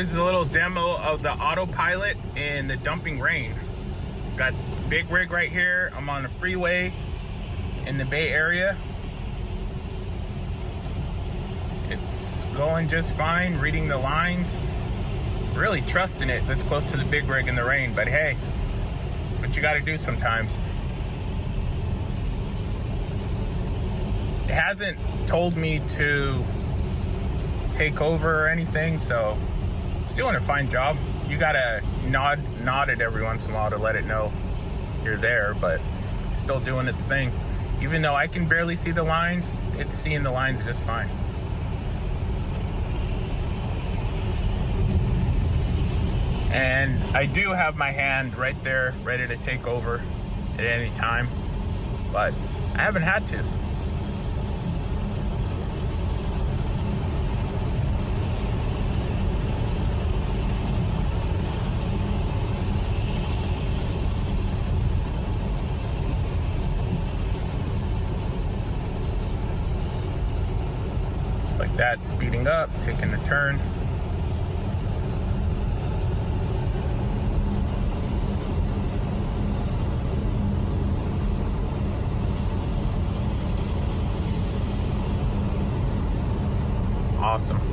Here's a little demo of the autopilot in the dumping rain. Got big rig right here. I'm on the freeway in the Bay Area. It's going just fine, reading the lines. Really trusting it this close to the big rig in the rain, but hey, it's what you gotta do sometimes. It hasn't told me to take over or anything, so it's doing a fine job. You gotta nod it every once in a while to let it know you're there, but it's still doing its thing. Even though I can barely see the lines, it's seeing the lines just fine. And I do have my hand right there ready to take over at any time, but I haven't had to. Just like that, speeding up, taking the turn. Awesome.